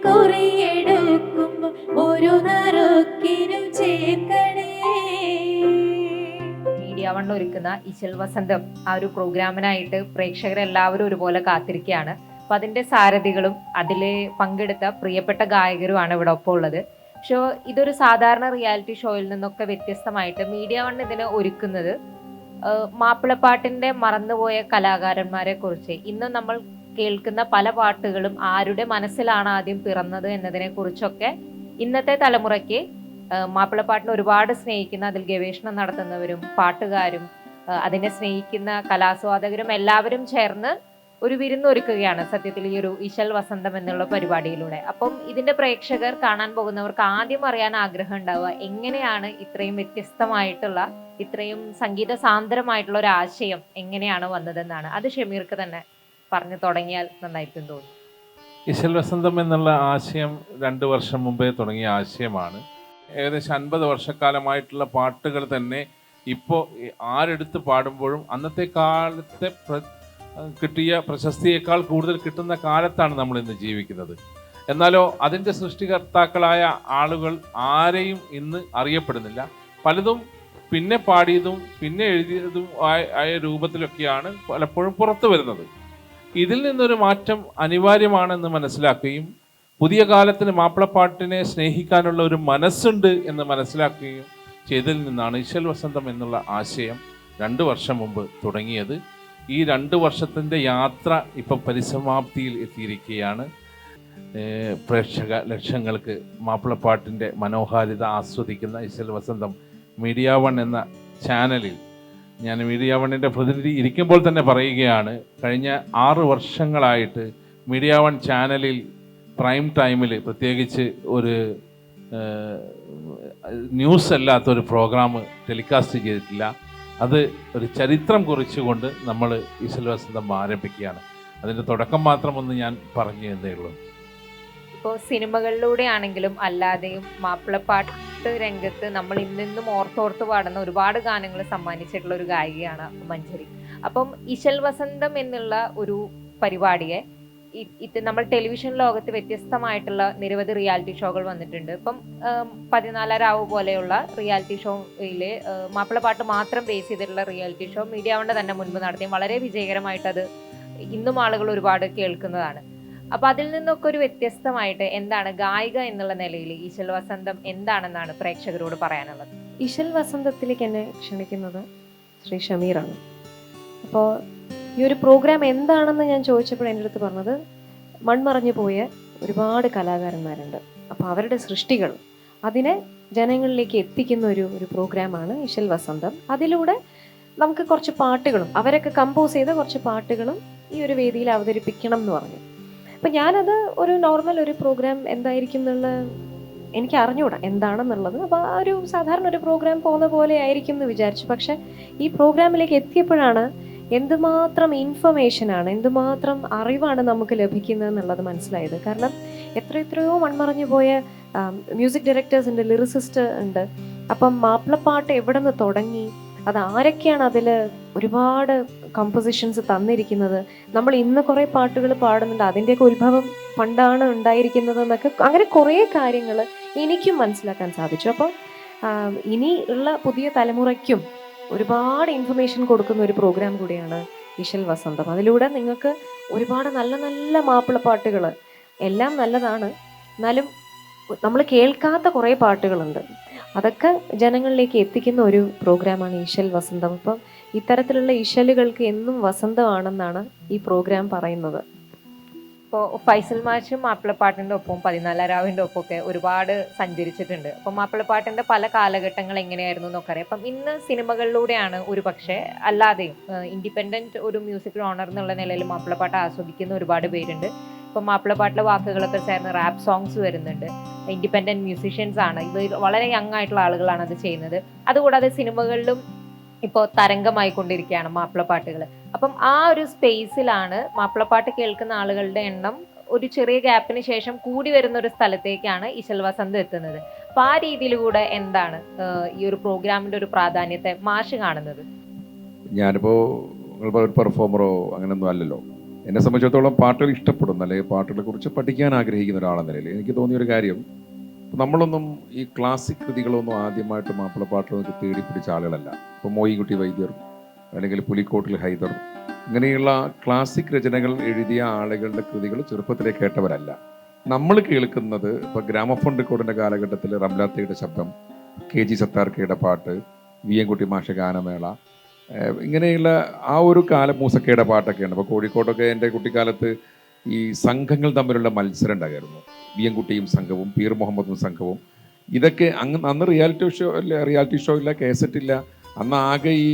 കുറിയെടുക്കുമ്പോൾ ഒരു നറുക്കിനും ചേർക്കണേ. Media one ഒരുക്കുന്ന ഇശൽ വസന്തം ആ ഒരു പ്രോഗ്രാമിനായിട്ട് പ്രേക്ഷകരെല്ലാവരും ഒരുപോലെ കാത്തിരിക്കുകയാണ്. അപ്പൊ അതിന്റെ സാരഥികളും അതിൽ പങ്കെടുത്ത പ്രിയപ്പെട്ട ഗായകരുമാണ് ഇവിടെ ഒപ്പം ഉള്ളത്. പക്ഷേ ഇതൊരു സാധാരണ റിയാലിറ്റി ഷോയിൽ നിന്നൊക്കെ വ്യത്യസ്തമായിട്ട് മീഡിയ വൺ ഇതിനെ ഒരുക്കുന്നത് മാപ്പിളപ്പാട്ടിന്റെ മറന്നുപോയ കലാകാരന്മാരെ കുറിച്ച്, ഇന്ന് നമ്മൾ കേൾക്കുന്ന പല പാട്ടുകളും ആരുടെ മനസ്സിലാണ് ആദ്യം പിറന്നത് എന്നതിനെ കുറിച്ചൊക്കെ ഇന്നത്തെ തലമുറയ്ക്ക് മാപ്പിളപ്പാട്ടിനെ ഒരുപാട് സ്നേഹിക്കുന്ന, അതിൽ ഗവേഷണം നടത്തുന്നവരും പാട്ടുകാരും അതിനെ സ്നേഹിക്കുന്ന കലാസ്വാദകരും എല്ലാവരും ചേർന്ന് ഒരു വിരുന്നൊരുക്കുകയാണ് സത്യത്തിൽ ഈ ഒരു ഇശൽ വസന്തം എന്നുള്ള പരിപാടിയിലൂടെ. അപ്പം ഇതിന്റെ പ്രേക്ഷകർ കാണാൻ പോകുന്നവർക്ക് ആദ്യം അറിയാൻ ആഗ്രഹം ഉണ്ടാവുക എങ്ങനെയാണ് ഇത്രയും വ്യത്യസ്തമായിട്ടുള്ള, ഇത്രയും സംഗീത സാന്ദ്രമായിട്ടുള്ള ഒരു ആശയം എങ്ങനെയാണ് വന്നതെന്നാണ്. അത് ഷമീർക്ക് തന്നെ പറഞ്ഞു തുടങ്ങിയാൽ നന്നായിരിക്കും തോന്നുന്നു. ഇശൽ വസന്തം എന്നുള്ള ആശയം 2 വർഷം മുമ്പേ തുടങ്ങിയ ആശയമാണ്. ഏകദേശം 50 വർഷക്കാലമായിട്ടുള്ള പാട്ടുകൾ തന്നെ ഇപ്പോൾ ആരെടുത്ത് പാടുമ്പോഴും അന്നത്തെ കാലത്തെ കിട്ടിയ പ്രശസ്തിയേക്കാൾ കൂടുതൽ കിട്ടുന്ന കാലത്താണ് നമ്മൾ ഇന്ന് ജീവിക്കുന്നത്. എന്നാലോ അതിൻ്റെ സൃഷ്ടികർത്താക്കളായ ആളുകൾ ആരെയും ഇന്ന് അറിയപ്പെടുന്നില്ല. പലതും പിന്നെ പാടിയതും പിന്നെ എഴുതിയതും ആയ രൂപത്തിലൊക്കെയാണ് പലപ്പോഴും പുറത്തു വരുന്നത്. ഇതിൽ നിന്നൊരു മാറ്റം അനിവാര്യമാണെന്ന് മനസ്സിലാക്കുകയും പുതിയ കാലത്തിന് മാപ്പിളപ്പാട്ടിനെ സ്നേഹിക്കാനുള്ള ഒരു മനസ്സുണ്ട് എന്ന് മനസ്സിലാക്കുകയും ചെയ്തതിൽ നിന്നാണ് ഇശൽ വസന്തം എന്നുള്ള ആശയം 2 വർഷം മുമ്പ് തുടങ്ങിയത്. ഈ 2 വർഷത്തിൻ്റെ യാത്ര ഇപ്പം പരിസമാപ്തിയിൽ എത്തിയിരിക്കുകയാണ്. പ്രേക്ഷക ലക്ഷങ്ങൾക്ക് മാപ്പിളപ്പാട്ടിൻ്റെ മനോഹാരിത ആസ്വദിക്കുന്ന ഇശൽ വസന്തം മീഡിയ വൺ എന്ന ചാനലിൽ, ഞാൻ മീഡിയ വണ്ണിൻ്റെ പ്രതിനിധി ഇരിക്കുമ്പോൾ തന്നെ പറയുകയാണ്, കഴിഞ്ഞ 6 വർഷങ്ങളായിട്ട് മീഡിയ വൺ ചാനലിൽ പ്രൈം ടൈമിൽ പ്രത്യേകിച്ച് ഒരു ന്യൂസ് അല്ലാത്തൊരു പ്രോഗ്രാം ടെലികാസ്റ്റ് ചെയ്തിട്ടില്ല. അത് ഒരു ചരിത്രം കുറിച്ചുകൊണ്ട് നമ്മൾ ഇശൽ വസന്തം ആരംഭിക്കുകയാണ്. അതിൻ്റെ തുടക്കം മാത്രമൊന്ന് ഞാൻ പറഞ്ഞു എന്നേ ഉള്ളൂ. ഇപ്പോൾ സിനിമകളിലൂടെ ആണെങ്കിലും അല്ലാതെയും മാപ്പിളപ്പാട്ട് രംഗത്ത് നമ്മൾ ഇന്നും ഓർത്തോർത്ത് പാടുന്ന ഒരുപാട് ഗാനങ്ങൾ സമ്മാനിച്ചിട്ടുള്ള ഒരു ഗായികയാണ് മഞ്ജരി. അപ്പം ഇശൽ വസന്തം എന്നുള്ള ഒരു പരിപാടിയെ നമ്മൾ ടെലിവിഷൻ ലോകത്ത് വ്യത്യസ്തമായിട്ടുള്ള നിരവധി റിയാലിറ്റി ഷോകൾ വന്നിട്ടുണ്ട്. ഇപ്പം 14 രാവ് പോലെയുള്ള റിയാലിറ്റി ഷോയില് മാപ്പിളപ്പാട്ട് മാത്രം ബേസ് ചെയ്തിട്ടുള്ള റിയാലിറ്റി ഷോ മീഡിയ വൺ തന്നെ മുൻപ് നടത്തി വളരെ വിജയകരമായിട്ട് അത് ഇന്നും ആളുകൾ ഒരുപാട് കേൾക്കുന്നതാണ്. അപ്പൊ അതിൽ നിന്നൊക്കെ ഒരു വ്യത്യസ്തമായിട്ട് എന്താണ് ഗായിക എന്നുള്ള നിലയിൽ ഇശൽ വസന്തം എന്താണെന്നാണ് പ്രേക്ഷകരോട് പറയാനുള്ളത്? ഇശൽ വസന്തത്തിലേക്ക് എന്നെ ക്ഷണിക്കുന്നത് ശ്രീ ഷമീറാണ്. അപ്പോൾ ഈ ഒരു പ്രോഗ്രാം എന്താണെന്ന് ഞാൻ ചോദിച്ചപ്പോൾ എൻ്റെ അടുത്ത് പറഞ്ഞത് മൺമറഞ്ഞു പോയ ഒരുപാട് കലാകാരന്മാരുണ്ട്, അപ്പോൾ അവരുടെ സൃഷ്ടികൾ അതിനെ ജനങ്ങളിലേക്ക് എത്തിക്കുന്ന ഒരു പ്രോഗ്രാമാണ് ഇശൽ വസന്തം. അതിലൂടെ നമുക്ക് കുറച്ച് പാട്ടുകളും അവരൊക്കെ കമ്പോസ് ചെയ്ത കുറച്ച് പാട്ടുകളും ഈ ഒരു വേദിയിൽ അവതരിപ്പിക്കണം എന്ന് പറഞ്ഞു. അപ്പം ഞാനത് ഒരു നോർമൽ ഒരു പ്രോഗ്രാം എന്തായിരിക്കും എന്നുള്ള എനിക്ക് അറിഞ്ഞുകൂടാ എന്താണെന്നുള്ളത്. അപ്പോൾ ആ ഒരു സാധാരണ ഒരു പ്രോഗ്രാം പോകുന്ന പോലെ ആയിരിക്കും എന്ന് വിചാരിച്ചു. പക്ഷെ ഈ പ്രോഗ്രാമിലേക്ക് എത്തിയപ്പോഴാണ് എന്തുമാത്രം ഇൻഫർമേഷനാണ്, എന്തുമാത്രം അറിവാണ് നമുക്ക് ലഭിക്കുന്നത് എന്നുള്ളത് മനസ്സിലായത്. കാരണം എത്രയോ മൺമറഞ്ഞു പോയ മ്യൂസിക് ഡയറക്ടേഴ്സ് ഉണ്ട്, ലിറിസിസ്റ്റ് ഉണ്ട്. അപ്പം മാപ്പിളപ്പാട്ട് എവിടെ നിന്ന് തുടങ്ങി, അത് ആരൊക്കെയാണ് അതിൽ ഒരുപാട് കമ്പോസിഷൻസ് തന്നിരിക്കുന്നത്, നമ്മൾ ഇന്ന് കുറേ പാട്ടുകൾ പാടുന്നുണ്ട്, അതിൻ്റെയൊക്കെ ഉത്ഭവം പണ്ടാണ് ഉണ്ടായിരിക്കുന്നത് എന്നൊക്കെ, അങ്ങനെ കുറേ കാര്യങ്ങൾ എനിക്കും മനസ്സിലാക്കാൻ സാധിച്ചു. അപ്പം ഇനി ഉള്ള പുതിയ തലമുറയ്ക്കും ഒരുപാട് ഇൻഫർമേഷൻ കൊടുക്കുന്ന ഒരു പ്രോഗ്രാം കൂടിയാണ് ഇശൽ വസന്തം. അതിലൂടെ നിങ്ങൾക്ക് ഒരുപാട് നല്ല നല്ല മാപ്പിളപ്പാട്ടുകൾ, എല്ലാം നല്ലതാണ്, എന്നാലും നമ്മൾ കേൾക്കാത്ത കുറേ പാട്ടുകളുണ്ട്, അതൊക്കെ ജനങ്ങളിലേക്ക് എത്തിക്കുന്ന ഒരു പ്രോഗ്രാമാണ് ഇശൽ വസന്തം. അപ്പം ഇത്തരത്തിലുള്ള ഇശലുകൾക്ക് എന്നും വസന്തമാണെന്നാണ് ഈ പ്രോഗ്രാം പറയുന്നത്. ഇപ്പോൾ ഫൈസൽ മാഷും മാപ്പിളപ്പാട്ടിൻ്റെ ഒപ്പം 14 രാവിൻ്റെ ഒപ്പമൊക്കെ ഒരുപാട് സഞ്ചരിച്ചിട്ടുണ്ട്. അപ്പം മാപ്പിളപ്പാട്ടിൻ്റെ പല കാലഘട്ടങ്ങൾ എങ്ങനെയായിരുന്നു എന്നൊക്കെ അറിയാം. അപ്പം ഇന്ന് സിനിമകളിലൂടെയാണ് ഒരു പക്ഷേ അല്ലാതെയും ഇൻഡിപെൻഡൻറ്റ് ഒരു മ്യൂസിക് ഓണർ എന്നുള്ള നിലയിൽ മാപ്പിളപ്പാട്ട് ആസ്വദിക്കുന്ന ഒരുപാട് പേരുണ്ട്. ഇപ്പം മാപ്പിളപ്പാട്ടിലെ വാക്കുകളൊക്കെ ചേർന്ന് റാപ്പ് സോങ്സ് വരുന്നുണ്ട്. ഇൻഡിപെൻഡൻറ്റ് മ്യൂസീഷ്യൻസ് ആണ്, ഇത് വളരെ യങ് ആയിട്ടുള്ള ആളുകളാണ് അത് ചെയ്യുന്നത്. അതുകൂടാതെ സിനിമകളിലും ഇപ്പോൾ തരംഗമായിക്കൊണ്ടിരിക്കുകയാണ് മാപ്പിളപ്പാട്ടുകൾ. അപ്പം ആ ഒരു സ്പേസിലാണ് മാപ്പിളപ്പാട്ട് കേൾക്കുന്ന ആളുകളുടെ എണ്ണം ഒരു ചെറിയ ഗ്യാപ്പിന് ശേഷം കൂടി വരുന്ന ഒരു സ്ഥലത്തേക്കാണ് ഇശൽ വസന്തം എത്തുന്നത്. അപ്പം ആ രീതിയിലൂടെ എന്താണ് ഈ ഒരു പ്രോഗ്രാമിൻ്റെ ഒരു പ്രാധാന്യത്തെ മാഷ് കാണുന്നത്? ഞാനിപ്പോൾ ഒരു പെർഫോമറോ അങ്ങനെയൊന്നും അല്ലല്ലോ. എന്നെ സംബന്ധിച്ചിടത്തോളം പാട്ടുകൾ ഇഷ്ടപ്പെടുന്ന അല്ലെങ്കിൽ പാട്ടുകളെ കുറിച്ച് പഠിക്കാൻ ആഗ്രഹിക്കുന്ന ഒരാളെന്ന നിലയിൽ എനിക്ക് തോന്നിയൊരു കാര്യം, നമ്മളൊന്നും ഈ ക്ലാസിക് കൃതികളൊന്നും ആദ്യമായിട്ട് മാപ്പിളപ്പാട്ടുകളൊക്കെ തേടി പിടിച്ച ആളുകളല്ല. ഇപ്പോൾ മോയിൻകുട്ടി വൈദ്യർ അല്ലെങ്കിൽ പുലിക്കോട്ടിൽ ഹൈദർ ഇങ്ങനെയുള്ള ക്ലാസിക് രചനകൾ എഴുതിയ ആളുകളുടെ കൃതികൾ ചെറുപ്പത്തിലേ കേട്ടവരല്ല. നമ്മൾ കേൾക്കുന്നത് ഇപ്പോൾ ഗ്രാമഫോൺ റെക്കോർഡിൻ്റെ കാലഘട്ടത്തിൽ റംലാത്തയുടെ ശബ്ദം, KG സത്താർക്കയുടെ പാട്ട്, VN കുട്ടി മാഷ ഗാനമേള, ഇങ്ങനെയുള്ള ആ ഒരു കാലം മൂസക്കയുടെ പാട്ടൊക്കെയാണ്. ഇപ്പോൾ കോഴിക്കോട്ടൊക്കെ എൻ്റെ കുട്ടിക്കാലത്ത് ഈ സംഘങ്ങൾ തമ്മിലുള്ള മത്സരം ഉണ്ടായിരുന്നു. VN കുട്ടിയും സംഘവും പീർ മുഹമ്മദും സംഘവും. ഇതൊക്കെ അന്ന് റിയാലിറ്റി ഷോ ഇല്ല, കേസറ്റ് ഇല്ല. അന്ന് ആകെ ഈ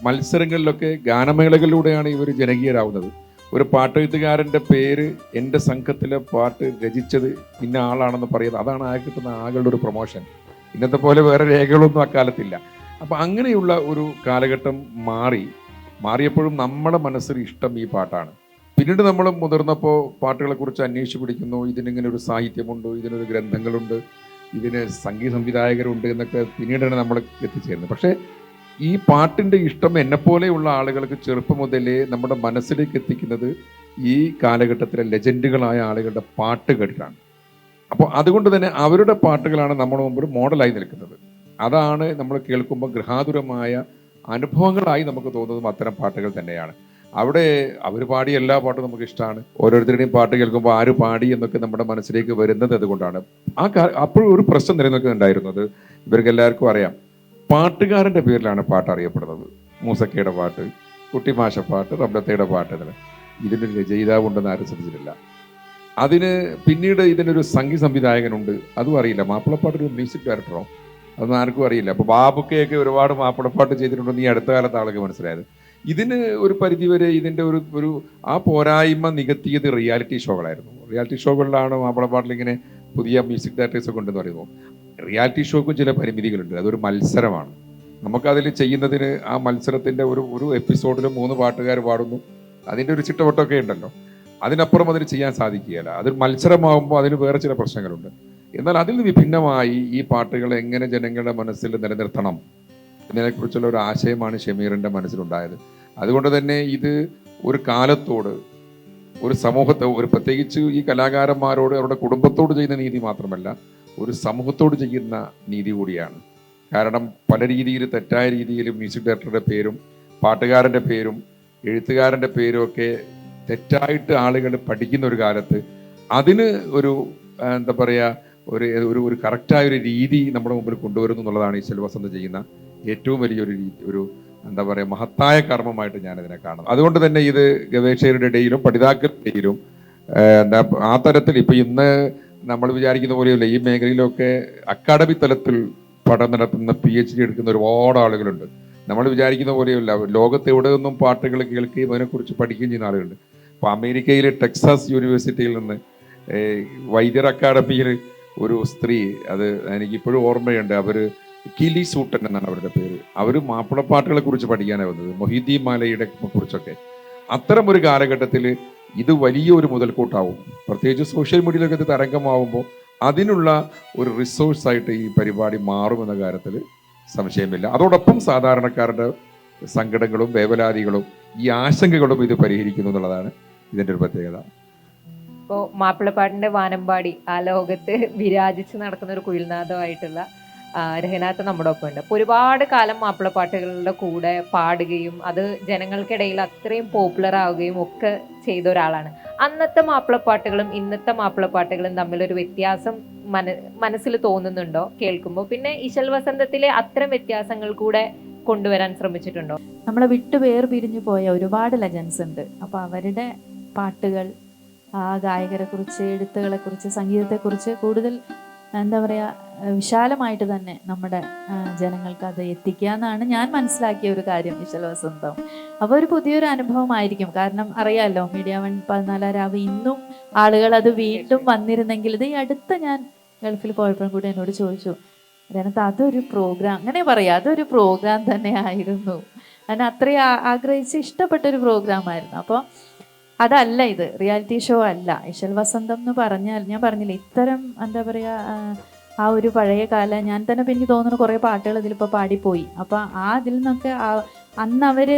മത്സരങ്ങളിലൊക്കെ ഗാനമേളകളിലൂടെയാണ് ഇവർ ജനകീയരാകുന്നത്. ഒരു പാട്ടെഴുത്തുകാരൻ്റെ പേര് എൻ്റെ സംഘത്തിലെ പാട്ട് രചിച്ചത് ഇന്ന ആളാണെന്ന് പറയുന്നത്, അതാണ് ആകെ കിട്ടുന്ന ആകളുടെ ഒരു പ്രൊമോഷൻ. ഇന്നത്തെ പോലെ വേറെ രേഖകളൊന്നും അക്കാലത്തില്ല. അപ്പം അങ്ങനെയുള്ള ഒരു കാലഘട്ടം മാറിയപ്പോഴും നമ്മുടെ മനസ്സിൽ ഇഷ്ടം ഈ പാട്ടാണ്. പിന്നീട് നമ്മൾ മുതിർന്നപ്പോൾ പാട്ടുകളെക്കുറിച്ച് അന്വേഷിച്ച് പിടിക്കുന്നു. ഇതിനിങ്ങനെ ഒരു സാഹിത്യമുണ്ട്, ഇതിനൊരു ഗ്രന്ഥങ്ങളുണ്ട്, ഇതിന് സംഗീത സംവിധായകരുണ്ട് എന്നൊക്കെ പിന്നീടാണ് നമ്മൾ എത്തിച്ചേരുന്നത്. പക്ഷേ ഈ പാട്ടിൻ്റെ ഇഷ്ടം എന്നെപ്പോലെയുള്ള ആളുകൾക്ക് ചെറുപ്പം മുതലേ നമ്മുടെ മനസ്സിലേക്ക് എത്തിക്കുന്നത് ഈ കാലഘട്ടത്തിലെ ലെജൻഡുകളായ ആളുകളുടെ പാട്ട് കേട്ടിട്ടാണ്. അപ്പോൾ അതുകൊണ്ട് തന്നെ അവരുടെ പാട്ടുകളാണ് നമ്മുടെ മുമ്പിൽ മോഡലായി നിൽക്കുന്നത്. അതാണ് നമ്മൾ കേൾക്കുമ്പോൾ ഗൃഹാതുരമായ അനുഭവങ്ങളായി നമുക്ക് തോന്നുന്നതും അത്തരം പാട്ടുകൾ തന്നെയാണ്. അവിടെ അവർ പാടിയ എല്ലാ പാട്ടും നമുക്ക് ഇഷ്ടമാണ്. ഓരോരുത്തരുടെയും പാട്ട് കേൾക്കുമ്പോൾ ആര് പാടി എന്നൊക്കെ നമ്മുടെ മനസ്സിലേക്ക് വരുന്നത് അതുകൊണ്ടാണ്. അപ്പോഴും ഒരു പ്രശ്നം നിലനിൽക്കുന്നുണ്ടായിരുന്നത്, ഇവർക്ക് എല്ലാവർക്കും അറിയാം, പാട്ടുകാരൻ്റെ പേരിലാണ് പാട്ട് അറിയപ്പെടുന്നത്. മൂസക്കയുടെ പാട്ട്, കുട്ടിമാഷ പാട്ട്, റംലത്തയുടെ പാട്ട് എന്നല്ല. ഇതിനൊരു രചയിതാവ് ഉണ്ടെന്ന് ആരും ശ്രദ്ധിച്ചിട്ടില്ല. അതിന് പിന്നീട് ഇതിനൊരു സംഗീത സംവിധായകനുണ്ട്, അതും അറിയില്ല. മാപ്പിളപ്പാട്ടൊരു മ്യൂസിക് ഡയറക്ടറോ അതൊന്നും ആർക്കും അറിയില്ല. അപ്പോൾ ബാബുക്കയൊക്കെ ഒരുപാട് മാപ്പിളപ്പാട്ട് ചെയ്തിട്ടുണ്ടെന്ന് ഈ അടുത്ത കാലത്ത് ആളൊക്കെ മനസ്സിലായത്. ഇതിന് ഒരു പരിധിവരെ ഇതിൻ്റെ ഒരു ആ പോരായ്മ നികത്തിയത് റിയാലിറ്റി ഷോകളായിരുന്നു. റിയാലിറ്റി ഷോകളിലാണ് മാപ്പിളപ്പാട്ടിൽ ഇങ്ങനെ പുതിയ മ്യൂസിക് ഡയറക്ടേഴ്സൊക്കെ ഉണ്ടെന്ന് പറയുന്നു. റിയാലിറ്റി ഷോക്കും ചില പരിമിതികളുണ്ട്. അതൊരു മത്സരമാണ്. നമുക്കതിൽ ചെയ്യുന്നതിന് ആ മത്സരത്തിൻ്റെ ഒരു എപ്പിസോഡിൽ 3 പാട്ടുകാർ പാടുന്നു, അതിൻ്റെ ഒരു ചിട്ടവട്ടമൊക്കെ ഉണ്ടല്ലോ. അതിനപ്പുറം അതിന് ചെയ്യാൻ സാധിക്കുകയില്ല. അതൊരു മത്സരമാകുമ്പോൾ അതിന് വേറെ ചില പ്രശ്നങ്ങളുണ്ട്. എന്നാൽ അതിൽ നിന്ന് വിഭിന്നമായി ഈ പാട്ടുകൾ എങ്ങനെ ജനങ്ങളുടെ മനസ്സിൽ നിലനിർത്തണം എന്നതിനെക്കുറിച്ചുള്ള ഒരു ആശയമാണ് ഷമീറിൻ്റെ മനസ്സിലുണ്ടായത്. അതുകൊണ്ട് തന്നെ ഇത് ഒരു കാലത്തോട്, ഒരു സമൂഹത്തെ, ഒരു പ്രത്യേകിച്ച് ഈ കലാകാരന്മാരോട് അവരുടെ കുടുംബത്തോട് ചെയ്യുന്ന നീതി മാത്രമല്ല, ഒരു സമൂഹത്തോട് ചെയ്യുന്ന നീതി കൂടിയാണ്. കാരണം പല രീതിയിൽ തെറ്റായ രീതിയിൽ മ്യൂസിക് ഡയറക്ടറുടെ പേരും പാട്ടുകാരൻ്റെ പേരും എഴുത്തുകാരൻ്റെ പേരും ഒക്കെ തെറ്റായിട്ട് ആളുകൾ പഠിക്കുന്ന ഒരു കാലത്ത് അതിന് ഒരു എന്താ പറയുക, ഒരു കറക്റ്റായൊരു രീതി നമ്മുടെ മുമ്പിൽ കൊണ്ടുവരുന്നു എന്നുള്ളതാണ് ഈ വസന്തം ചെയ്യുന്ന ഏറ്റവും വലിയൊരു എന്താ പറയുക മഹത്തായ കർമ്മമായിട്ട് ഞാനിതിനെ കാണുന്നു. അതുകൊണ്ട് തന്നെ ഇത് ഗവേഷകരുടെ ഇടയിലും പഠിതാക്കളുടെ ഇടയിലും ആ തരത്തിൽ ഇപ്പം ഇന്ന് നമ്മൾ വിചാരിക്കുന്ന പോലെയല്ല, ഈ മേഖലയിലൊക്കെ അക്കാഡമി തലത്തിൽ പഠനം നടത്തുന്ന PhD എടുക്കുന്ന ഒരുപാട് ആളുകളുണ്ട്. നമ്മൾ വിചാരിക്കുന്ന പോലെയല്ല, ലോകത്ത് എവിടെ നിന്നും പാട്ടുകൾ കേൾക്കുകയും അതിനെക്കുറിച്ച് പഠിക്കുകയും ചെയ്യുന്ന ആളുകളുണ്ട്. അപ്പോൾ അമേരിക്കയിലെ ടെക്സാസ് യൂണിവേഴ്സിറ്റിയിൽ നിന്ന് വൈദ്യർ അക്കാഡമിയിൽ ഒരു സ്ത്രീ, അത് എനിക്കിപ്പോഴും ഓർമ്മയുണ്ട്, അവർ കിലി സൂട്ടൻ എന്നാണ് അവരുടെ പേര്. അവർ മാപ്പിളപ്പാട്ടുകളെ കുറിച്ച് പഠിക്കാനാണ് വന്നത്, മൊഹീദ്ദീൻ മാലയുടെ കുറിച്ചൊക്കെ. അത്തരം ഒരു കാലഘട്ടത്തിൽ ഇത് വലിയൊരു മുതൽക്കൂട്ടാവും. പ്രത്യേകിച്ച് സോഷ്യൽ മീഡിയയിലൊക്കെ ഇത് തരംഗമാവുമ്പോൾ അതിനുള്ള ഒരു റിസോഴ്സായിട്ട് ഈ പരിപാടി മാറുമെന്ന കാര്യത്തിൽ സംശയമില്ല. അതോടൊപ്പം സാധാരണക്കാരുടെ സങ്കടങ്ങളും വേവലാതികളും ഈ ആശങ്കകളും ഇത് പരിഹരിക്കുന്നു എന്നുള്ളതാണ് ഇതിൻ്റെ ഒരു പ്രത്യേകത. ഇപ്പോൾ മാപ്പിളപ്പാട്ടിൻ്റെ വാനമ്പാടി ആ ലോകത്ത് വിരാജിച്ച് നടക്കുന്ന ഒരു കുയിൽനാഥമായിട്ടുള്ള രഹനാത്ത് നമ്മുടെ ഒപ്പം ഉണ്ട്. അപ്പോൾ ഒരുപാട് കാലം മാപ്പിളപ്പാട്ടുകളുടെ കൂടെ പാടുകയും അത് ജനങ്ങൾക്കിടയിൽ അത്രയും പോപ്പുലർ ആവുകയും ഒക്കെ ചെയ്ത ഒരാളാണ്. അന്നത്തെ മാപ്പിളപ്പാട്ടുകളും ഇന്നത്തെ മാപ്പിളപ്പാട്ടുകളും തമ്മിലൊരു വ്യത്യാസം മനസ്സിൽ തോന്നുന്നുണ്ടോ കേൾക്കുമ്പോൾ? പിന്നെ ഇശൽ വസന്തത്തിലെ അത്തരം വ്യത്യാസങ്ങൾ കൂടെ കൊണ്ടുവരാൻ ശ്രമിച്ചിട്ടുണ്ടോ? നമ്മളെ വിട്ടു പിരിഞ്ഞു പോയ ഒരുപാട് ലെജൻസ് ഉണ്ട്. അപ്പോൾ അവരുടെ പാട്ടുകൾ, ആ ഗായകരെ കുറിച്ച്, എഴുത്തുകളെ കുറിച്ച്, സംഗീതത്തെക്കുറിച്ച് കൂടുതൽ എന്താ പറയുക വിശാലമായിട്ട് തന്നെ നമ്മുടെ ജനങ്ങൾക്ക് അത് എത്തിക്കുക എന്നാണ് ഞാൻ മനസ്സിലാക്കിയ ഒരു കാര്യം ഇശൽ വസന്തം. അപ്പോൾ ഒരു പുതിയൊരു അനുഭവമായിരിക്കും. കാരണം അറിയാമല്ലോ, മീഡിയ 1 14 രാവ് ഇന്നും ആളുകൾ അത് വീണ്ടും വന്നിരുന്നെങ്കിൽ. ഇത് ഈ അടുത്ത് ഞാൻ ഗൾഫിൽ പോയപ്പോഴും കൂടി എന്നോട് ചോദിച്ചു, അതിനകത്ത് അതൊരു പ്രോഗ്രാം, അങ്ങനെ പറയാം, അതൊരു പ്രോഗ്രാം തന്നെ ആയിരുന്നു. കാരണം അത്രയും ആഗ്രഹിച്ച് ഇഷ്ടപ്പെട്ടൊരു പ്രോഗ്രാമായിരുന്നു. അപ്പോൾ അതല്ല, ഇത് റിയാലിറ്റി ഷോ അല്ല. ഇശൽ വസന്തം എന്ന് പറഞ്ഞാൽ ഞാൻ പറഞ്ഞില്ല, ഇത്തരം എന്താ പറയുക ആ ഒരു പഴയ കാല, ഞാൻ തന്നെ എനിക്ക് തോന്നുന്നു കുറേ പാട്ടുകൾ ഇതിലിപ്പോൾ പാടിപ്പോയി. അപ്പോൾ അതിൽ നിന്നൊക്കെ അന്ന് അവർ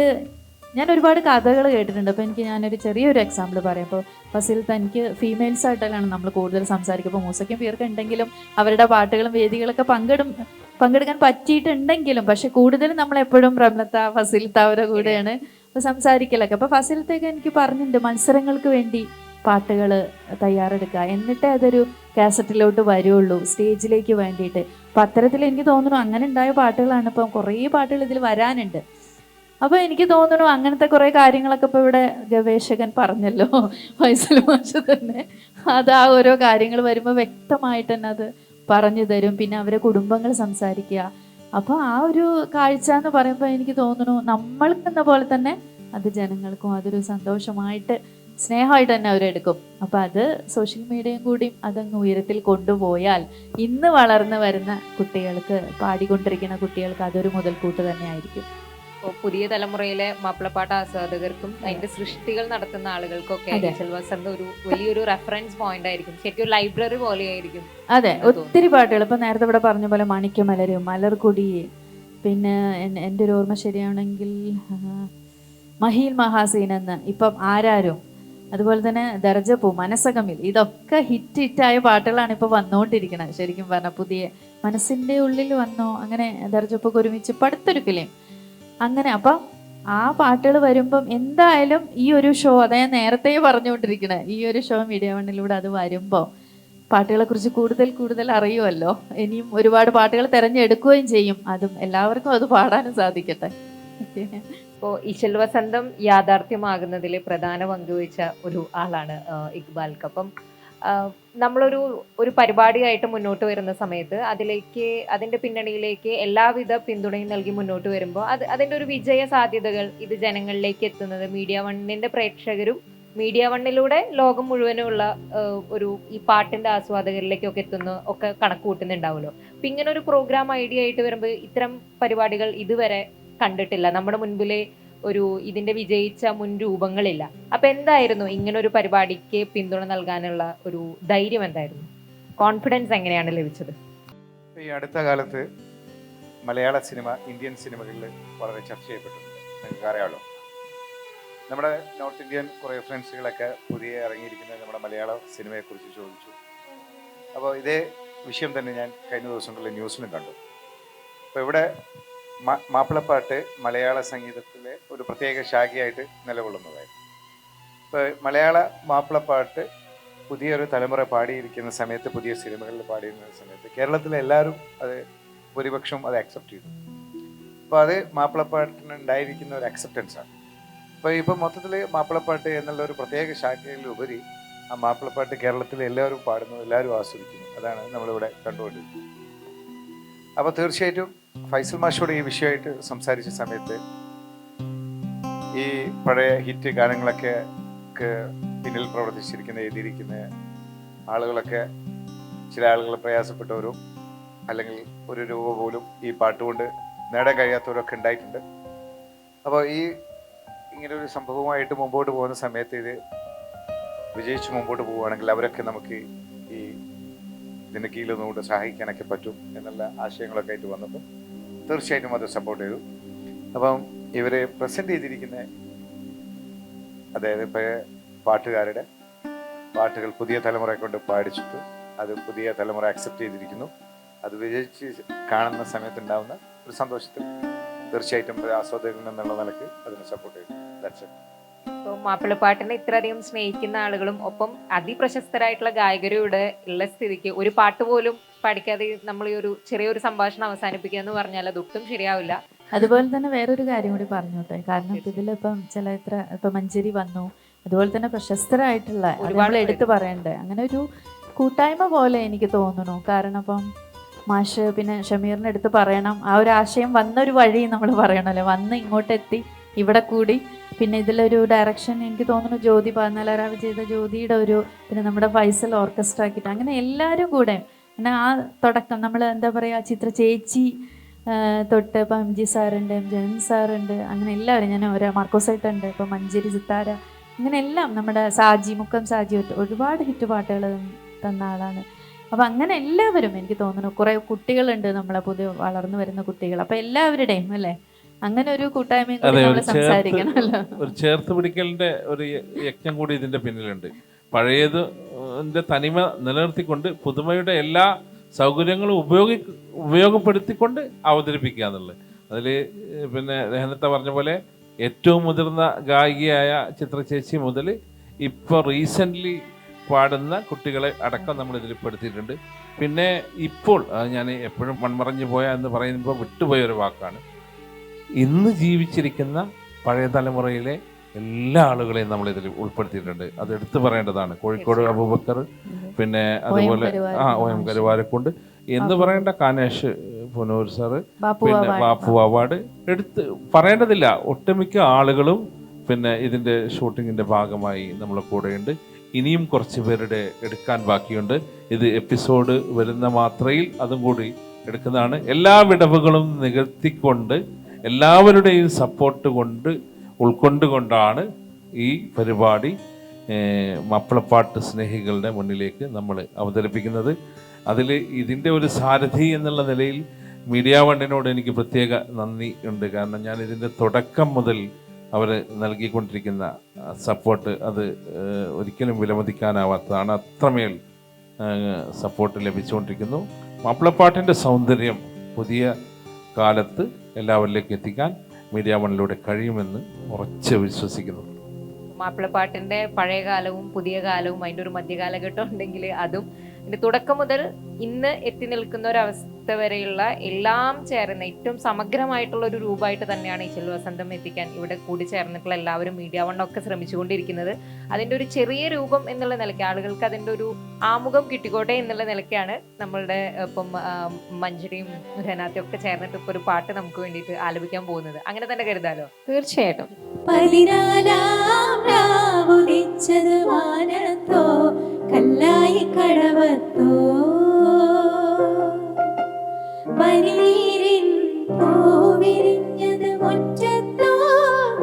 ഞാൻ ഒരുപാട് കഥകൾ കേട്ടിട്ടുണ്ട്. അപ്പോൾ ഞാനൊരു ചെറിയൊരു എക്സാമ്പിൾ പറയാം. അപ്പോൾ ഫസിൽ തനിക്ക് ഫീമെയിൽസ് ആയിട്ടാണ് നമ്മൾ കൂടുതൽ സംസാരിക്കുക. അപ്പോൾ മൂസയ്ക്കും പേർക്ക് ഉണ്ടെങ്കിലും അവരുടെ പാട്ടുകളും വേദികളൊക്കെ പങ്കെടുക്കാൻ പറ്റിയിട്ടുണ്ടെങ്കിലും, പക്ഷെ കൂടുതലും നമ്മളെപ്പോഴും റംലത്ത, ഫസിലത്ത അവരുടെ കൂടെയാണ് അപ്പോൾ സംസാരിക്കലൊക്കെ. അപ്പോൾ ഫസിലത്തൊക്കെ എനിക്ക് പറഞ്ഞിട്ടുണ്ട് മത്സരങ്ങൾക്ക് വേണ്ടി പാട്ടുകൾ തയ്യാറെടുക്കുക, എന്നിട്ടേ അതൊരു കാസറ്റിലോട്ട് വരുള്ളൂ സ്റ്റേജിലേക്ക് വേണ്ടിയിട്ട്. അപ്പം അത്തരത്തിൽ എനിക്ക് തോന്നുന്നു അങ്ങനെ ഉണ്ടായ പാട്ടുകളാണ് ഇപ്പം കുറേ പാട്ടുകൾ ഇതിൽ വരാനുണ്ട്. അപ്പോൾ എനിക്ക് തോന്നുന്നു അങ്ങനത്തെ കുറേ കാര്യങ്ങളൊക്കെ ഇപ്പോൾ ഇവിടെ ഗവേഷകൻ പറഞ്ഞല്ലോ, ഫൈസൽ മാഷ് തന്നെ. അത് ആ ഓരോ കാര്യങ്ങൾ വരുമ്പോൾ വ്യക്തമായിട്ട് തന്നെ അത് പറഞ്ഞു തരും. പിന്നെ അവരെ കുടുംബങ്ങൾ സംസാരിക്കുക. അപ്പോൾ ആ ഒരു കാഴ്ച എന്ന് പറയുമ്പോൾ എനിക്ക് തോന്നുന്നു നമ്മൾക്കെന്ന പോലെ തന്നെ അത് ജനങ്ങൾക്കും അതൊരു സന്തോഷമായിട്ട് സ്നേഹമായിട്ട് തന്നെ അവരെടുക്കും. അപ്പം അത് സോഷ്യൽ മീഡിയയും കൂടി അതങ്ങ് ഉയരത്തിൽ കൊണ്ടുപോയാൽ ഇന്ന് വളർന്നു വരുന്ന കുട്ടികൾക്ക്, പാടിക്കൊണ്ടിരിക്കുന്ന കുട്ടികൾക്ക് അതൊരു മുതൽക്കൂട്ട് തന്നെ ആയിരിക്കും. ഇപ്പോൾ പുതിയ തലമുറയിലെ മാപ്പിളപ്പാട്ട് ആസ്വാദകർക്കും അതിന്റെ സൃഷ്ടികൾ നടത്തുന്ന ആളുകൾക്കൊക്കെ ഇശൽ വസന്ത് ഒരു വലിയൊരു റെഫറൻസ് പോയിന്റ് ആയിരിക്കും. ശരിക്കും ഒരു ലൈബ്രറി പോലെയായിരിക്കും. അതെ, ഒത്തിരി പാട്ടുകൾ ഇപ്പം നേരത്തെ ഇവിടെ പറഞ്ഞ പോലെ മണിക്കമലര്, മലർക്കൊടി, പിന്നെ എൻ്റെ ഒരു ഓർമ്മ ശരിയാണെങ്കിൽ മഹീൽ മഹാസീൻ എന്ന്, ഇപ്പം ആരാരും, അതുപോലെ തന്നെ ദർജപ്പൂ, മനസ്സകമിൽ, ഇതൊക്കെ ഹിറ്റായ പാട്ടുകളാണ് ഇപ്പോൾ വന്നുകൊണ്ടിരിക്കുന്നത്. ശരിക്കും പറഞ്ഞാൽ പുതിയ മനസ്സിൻ്റെ ഉള്ളിൽ വന്നോ, അങ്ങനെ ദർജപ്പൊക്കെ ഒരുമിച്ച് ഇപ്പം അടുത്തൊരു ഫിലിം അങ്ങനെ. അപ്പം ആ പാട്ടുകൾ വരുമ്പം എന്തായാലും ഈ ഒരു ഷോ, അതാ ഞാൻ നേരത്തെ പറഞ്ഞുകൊണ്ടിരിക്കണേ, ഈ ഒരു ഷോ മീഡിയ വണ്ണിലൂടെ അത് വരുമ്പോൾ പാട്ടുകളെ കുറിച്ച് കൂടുതൽ അറിയുമല്ലോ. ഇനിയും ഒരുപാട് പാട്ടുകൾ തിരഞ്ഞെടുക്കുകയും ചെയ്യും. അതും എല്ലാവർക്കും അത് പാടാനും സാധിക്കട്ടെ. ഇപ്പോൾ ഇശൽ വസന്തം യാഥാർത്ഥ്യമാകുന്നതിൽ പ്രധാന പങ്കുവച്ച ഒരു ആളാണ് ഇക്ബാൽക്ക്. അപ്പം നമ്മളൊരു പരിപാടിയായിട്ട് മുന്നോട്ട് വരുന്ന സമയത്ത് അതിൻ്റെ പിന്നണിയിലേക്ക് എല്ലാവിധ പിന്തുണയും നൽകി മുന്നോട്ട് വരുമ്പോൾ അതിൻ്റെ ഒരു വിജയ സാധ്യതകൾ, ഇത് ജനങ്ങളിലേക്ക് എത്തുന്നത് മീഡിയ വണ്ണിൻ്റെ പ്രേക്ഷകരും മീഡിയ വണ്ണിലൂടെ ലോകം മുഴുവനുമുള്ള ഈ പാട്ടിൻ്റെ ആസ്വാദകരിലേക്കൊക്കെ എത്തുന്ന ഒക്കെ കണക്ക് കൂട്ടുന്നുണ്ടാവുമല്ലോ. അപ്പം ഇങ്ങനെ ഒരു പ്രോഗ്രാം ഐഡിയ ആയിട്ട് വരുമ്പോൾ ഇത്തരം പരിപാടികൾ ഇതുവരെ കണ്ടിട്ടില്ല. നമ്മുടെ മുൻപിലെ ഇതിന്റെ വിജയിച്ച മുൻ രൂപങ്ങളില്ല. അപ്പൊ എന്തായിരുന്നു ഇങ്ങനെ ഒരു പരിപാടിക്ക് പിന്തുണ നൽകാനുള്ള ഒരു ധൈര്യം? എന്തായിരുന്നു? കോൺഫിഡൻസ് എങ്ങനെയാണ് ലഭിച്ചത്? ഈ അടുത്ത കാലത്ത് മലയാള സിനിമ ഇന്ത്യൻ സിനിമകളിൽ വളരെ ചർച്ച ചെയ്യപ്പെട്ടിട്ടുണ്ട്. നിങ്ങൾക്ക് അറിയാമല്ലോ, നമ്മുടെ നോർത്ത് ഇന്ത്യൻ കുറേ ഫ്രണ്ട്സുകളൊക്കെ പുതിയ ഇറങ്ങിയിരിക്കുന്ന നമ്മുടെ മലയാള സിനിമയെക്കുറിച്ച് ചോദിച്ചു. അപ്പോൾ ഇതേ വിഷയം തന്നെ ഞാൻ കഴിഞ്ഞ ദിവസങ്ങളിൽ ന്യൂസിലും കണ്ടു. അപ്പോൾ ഇവിടെ മാപ്പിളപ്പാട്ട് മലയാള സംഗീതത്തിലെ ഒരു പ്രത്യേക ശാഖയായിട്ട് നിലകൊള്ളുന്നതായിരുന്നു. ഇപ്പോൾ മലയാള മാപ്പിളപ്പാട്ട് പുതിയൊരു തലമുറ പാടിയിരിക്കുന്ന സമയത്ത്, പുതിയ സിനിമകളിൽ പാടിയിരുന്ന സമയത്ത് കേരളത്തിലെ എല്ലാവരും അത് ഭൂരിപക്ഷം അത് അക്സെപ്റ്റ് ചെയ്തു. അപ്പോൾ അത് മാപ്പിളപ്പാട്ടിന് ഉണ്ടായിരിക്കുന്ന ഒരു അക്സെപ്റ്റൻസാണ്. അപ്പോൾ ഇപ്പോൾ മൊത്തത്തിൽ മാപ്പിളപ്പാട്ട് എന്നുള്ള ഒരു പ്രത്യേക ശാഖയിലുപരി ആ മാപ്പിളപ്പാട്ട് കേരളത്തിൽ എല്ലാവരും പാടുന്നു, എല്ലാവരും ആസ്വദിക്കുന്നു. അതാണ് നമ്മളിവിടെ കണ്ടുകൊണ്ടിരിക്കുന്നത്. അപ്പോൾ തീർച്ചയായിട്ടും ഫൈസൽ മാഷോട് ഈ വിഷയമായിട്ട് സംസാരിച്ച സമയത്ത് ഈ പഴയ ഹിറ്റ് ഗാനങ്ങളൊക്കെ പിന്നിൽ പ്രവർത്തിച്ചിരിക്കുന്ന, എഴുതിയിരിക്കുന്ന ആളുകളൊക്കെ, ചില ആളുകൾ പ്രയാസപ്പെട്ടവരും അല്ലെങ്കിൽ ഒരു രൂപ പോലും ഈ പാട്ടുകൊണ്ട് നേടാൻ കഴിയാത്തവരൊക്കെ ഉണ്ടായിട്ടുണ്ട്. അപ്പോൾ ഇങ്ങനെ ഒരു സംഭവമായിട്ട് മുമ്പോട്ട് പോകുന്ന സമയത്ത് ഇത് വിജയിച്ച് മുമ്പോട്ട് പോവുകയാണെങ്കിൽ അവരൊക്കെ നമുക്ക് ഇതിൻ്റെ കീഴിലൊന്നുകൊണ്ട് സഹായിക്കാനൊക്കെ പറ്റും എന്നുള്ള ആശയങ്ങളൊക്കെ ആയിട്ട് വന്നപ്പോൾ തീർച്ചയായിട്ടും അത് സപ്പോർട്ട് ചെയ്തു. അപ്പം ഇവരെ പ്രസൻറ്റ് ചെയ്തിരിക്കുന്ന, അതായത് പഴയ പാട്ടുകാരുടെ പാട്ടുകൾ പുതിയ തലമുറയെ കൊണ്ട് പാടിച്ചിട്ട് അത് പുതിയ തലമുറ അക്സെപ്റ്റ് ചെയ്തിരിക്കുന്നു. അത് വിജയിച്ച് കാണുന്ന സമയത്തുണ്ടാകുന്ന ഒരു സന്തോഷത്തിൽ തീർച്ചയായിട്ടും ആസ്വാദകൻ എന്നുള്ള നിലക്ക് അതിനെ സപ്പോർട്ട് ചെയ്തു. That's it. ഇപ്പോൾ മാപ്പിളപ്പാട്ടിനെ ഇത്രയധികം സ്നേഹിക്കുന്ന ആളുകളും ഒപ്പം അതിപ്രശസ്തരായിട്ടുള്ള ഗായകരും ഇവിടെ ഉള്ള സ്ഥിതിക്ക് ഒരു പാട്ട് പോലും പഠിക്കാതെ നമ്മൾ ഈ ഒരു ചെറിയൊരു സംഭാഷണം അവസാനിപ്പിക്കുക എന്ന് പറഞ്ഞാൽ അതൊട്ടും ശരിയാവില്ല. അതുപോലെ തന്നെ വേറൊരു കാര്യം കൂടി പറഞ്ഞോട്ടെ. കാരണം ഇതിലിപ്പം ഇപ്പം മഞ്ചേരി വന്നു, അതുപോലെ തന്നെ പ്രശസ്തരായിട്ടുള്ള ഒരുപാട് എടുത്തു പറയണ്ടേ, അങ്ങനെ ഒരു കൂട്ടായ്മ പോലെ എനിക്ക് തോന്നുന്നു. കാരണം ഇപ്പം മാഷ് പിന്നെ ഷമീറിൻ്റെ അടുത്ത് പറയണം, ആ ഒരു ആശയം വന്നൊരു വഴി നമ്മൾ പറയണമല്ലോ, വന്ന് ഇങ്ങോട്ടെത്തി ഇവിടെ കൂടി. പിന്നെ ഇതിലൊരു ഡയറക്ഷൻ എനിക്ക് തോന്നുന്നു ജ്യോതി 14 ചെയ്ത ജ്യോതിയുടെ പിന്നെ നമ്മുടെ ഫൈസൽ ഓർക്കസ്ട്ര ആക്കിയിട്ട് അങ്ങനെ എല്ലാവരും കൂടെ പിന്നെ ആ തുടക്കം നമ്മൾ എന്താ പറയുക, ചിത്ര ചേച്ചി തൊട്ട് ഇപ്പം MG സാറുണ്ട്, ജയൻ സാറുണ്ട്, അങ്ങനെ എല്ലാവരും, ഞാൻ മാർക്കോസായിട്ടുണ്ട്, ഇപ്പം മഞ്ചേരി സിത്താര, അങ്ങനെ എല്ലാം നമ്മുടെ മുക്കം സാജി ഒരുപാട് ഹിറ്റ് പാട്ടുകൾ തന്ന ആളാണ്. അപ്പം അങ്ങനെ എല്ലാവരും എനിക്ക് തോന്നുന്നു കുറേ കുട്ടികളുണ്ട്, നമ്മളെ പുതിയ വളർന്നു വരുന്ന കുട്ടികൾ, അപ്പം എല്ലാവരുടെയും അല്ലേ അങ്ങനെ ഒരു കൂട്ടായ്മയും കൂടി അതെ, നമ്മൾ ഒരു ചേർത്ത് സംസാരിക്കണമല്ലോ. ഒരു ചേർത്ത് പിടിക്കലിന്റെ ഒരു യജ്ഞം കൂടി ഇതിന്റെ പിന്നിലുണ്ട്. പഴയത് തനിമ നിലനിർത്തിക്കൊണ്ട് പുതുമയുടെ എല്ലാ സൗകര്യങ്ങളും ഉപയോഗപ്പെടുത്തിക്കൊണ്ട് അവതരിപ്പിക്കുക എന്നുള്ളത്. അതിൽ പിന്നെ നേരത്തെ പറഞ്ഞ പോലെ ഏറ്റവും മുതിർന്ന ഗായികയായ ചിത്ര ചേച്ചി മുതൽ ഇപ്പോൾ റീസെൻ്റ്ലി പാടുന്ന കുട്ടികളെ അടക്കം നമ്മൾ ഇതിൽ പെടുത്തിയിട്ടുണ്ട്. പിന്നെ ഇപ്പോൾ ഞാൻ എപ്പോഴും മൺമറഞ്ഞു പോയ എന്ന് പറയുമ്പോൾ വിട്ടുപോയ ഒരു വാക്കാണ്, ഇന്ന് ജീവിച്ചിരിക്കുന്ന പഴയ തലമുറയിലെ എല്ലാ ആളുകളെയും നമ്മൾ ഇതിൽ ഉൾപ്പെടുത്തിയിട്ടുണ്ട്. അത് എടുത്തു പറയേണ്ടതാണ്. കോഴിക്കോട് അബൂബക്കർ, പിന്നെ അതുപോലെ OM കരുവാരക്കുണ്ട് എന്ന് പറയേണ്ട കാനേഷ് പുനൂർ സാറ്, പിന്നെ ബാപ്പു അവാർഡ് എടുത്ത് പറയേണ്ടതില്ല. ഒട്ടുമിക്ക ആളുകളും പിന്നെ ഇതിൻ്റെ ഷൂട്ടിങ്ങിൻ്റെ ഭാഗമായി നമ്മളെ കൂടെയുണ്ട്. ഇനിയും കുറച്ച് പേരുടെ എടുക്കാൻ ബാക്കിയുണ്ട്. ഇത് എപ്പിസോഡ് വരുന്ന മാത്രയിൽ അതും കൂടി എടുക്കുന്നതാണ്. എല്ലാ വിടവുകളും നികത്തിക്കൊണ്ട് എല്ലാവരുടെയും സപ്പോർട്ട് ഉൾക്കൊണ്ടുകൊണ്ടാണ് ഈ പരിപാടി മാപ്പിളപ്പാട്ട് സ്നേഹികളുടെ മുന്നിലേക്ക് നമ്മൾ അവതരിപ്പിക്കുന്നത്. അതിൽ ഇതിൻ്റെ ഒരു സാരഥി എന്നുള്ള നിലയിൽ മീഡിയ വണ്ണിനോട് എനിക്ക് പ്രത്യേക നന്ദി ഉണ്ട്. കാരണം ഞാൻ ഇതിൻ്റെ തുടക്കം മുതൽ അവർ നൽകിക്കൊണ്ടിരിക്കുന്ന സപ്പോർട്ട് അത് ഒരിക്കലും വിലമതിക്കാനാവാത്തതാണ്. അത്രമേൽ സപ്പോർട്ട് ലഭിച്ചുകൊണ്ടിരിക്കുന്നു. മാപ്പിളപ്പാട്ടിൻ്റെ സൗന്ദര്യം പുതിയ കാലത്ത് എല്ലാവരിലേക്ക് എത്തിക്കാൻ മീഡിയ വണ്ണിലൂടെ കഴിയുമെന്ന് ഉറച്ച് വിശ്വസിക്കുന്നു. മാപ്പിളപ്പാട്ടിന്റെ പഴയ കാലവും പുതിയ കാലവും അതിൻ്റെ ഒരു മധ്യകാലഘട്ടം ഉണ്ടെങ്കിൽ അതും ഇതിന്റെ തുടക്കം മുതൽ ഇന്ന് എത്തി നിൽക്കുന്ന ഒരു അവസ്ഥ വരെയുള്ള എല്ലാം ചേർന്ന ഏറ്റവും സമഗ്രമായിട്ടുള്ള ഒരു രൂപമായിട്ട് തന്നെയാണ് ഇശൽ വസന്തം എത്തിക്കാൻ ഇവിടെ കൂടി ചേർന്നിട്ടുള്ള എല്ലാവരും മീഡിയ വണ്ണൊക്കെ ശ്രമിച്ചുകൊണ്ടിരിക്കുന്നത്. അതിൻ്റെ ഒരു ചെറിയ രൂപം എന്നുള്ള നിലയ്ക്ക് ആളുകൾക്ക് അതിൻ്റെ ഒരു ആമുഖം കിട്ടിക്കോട്ടെ എന്നുള്ള നിലയ്ക്കാണ് നമ്മളുടെ ഇപ്പം മഞ്ജരിയും ധനാത്തിയും ഒക്കെ ചേർന്നിട്ട് ഇപ്പോൾ ഒരു പാട്ട് നമുക്ക് വേണ്ടിയിട്ട് ആലപിക്കാൻ പോകുന്നത്. അങ്ങനെ തന്നെ കരുതാലോ? തീർച്ചയായിട്ടും. 14 രാവുദിച്ചത് വാനത്തോ കല്ലായി കടവത്തോ പനിനീരിൻ പൂവിരിഞ്ഞത് മുറ്റത്തോ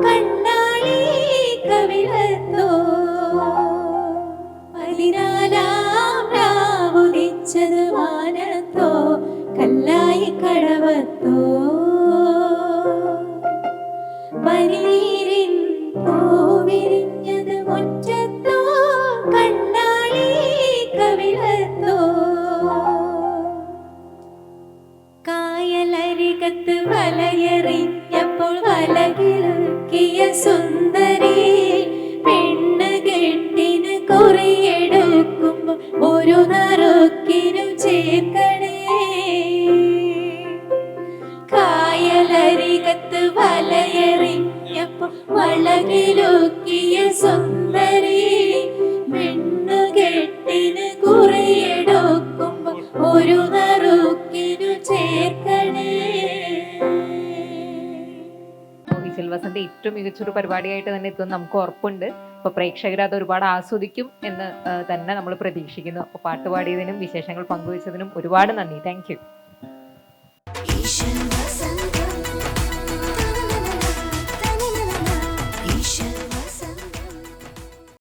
കണ്ണാളി കവിളത്തോ 14 രാവുദിച്ചത് വാനത്തോ കല്ലായി കടവത്തോ പനിനീരിൻ പൂവിരിഞ്ഞത് മുറ്റത്തോ കണ്ണാളി കവിളത്തോ കായലരികത്ത് വലയെറിഞ്ഞപ്പോൾ വലകിലുക്കിയ സുന്ദരി പെണ്ണ് കെട്ടിന് കുറിയെടുക്കുമ്പോ ഒരു നറുക്കിനു ചേർക്കണേ കായലരികത്ത് വലയെറിഞ്ഞപ്പോ വളകിലുക്കിയ സുന്ദരി പെണ്ണു കെട്ടിന് കുറിയെടുക്കുമ്പോ ഒരു നറുക്കിനു ചേർക്കണേ. ഇശൽ വസന്ത് ഏറ്റവും മികച്ചൊരു പരിപാടിയായിട്ട് തന്നെ എത്തും നമുക്ക് ഉറപ്പുണ്ട്. അപ്പോൾ പ്രേക്ഷകർ അത് ഒരുപാട് ആസ്വദിക്കും എന്ന് തന്നെ നമ്മൾ പ്രതീക്ഷിക്കുന്നു. അപ്പോൾ പാട്ട് പാടിയതിനും വിശേഷങ്ങൾ പങ്കുവച്ചതിനും ഒരുപാട് നന്ദി. Thank you.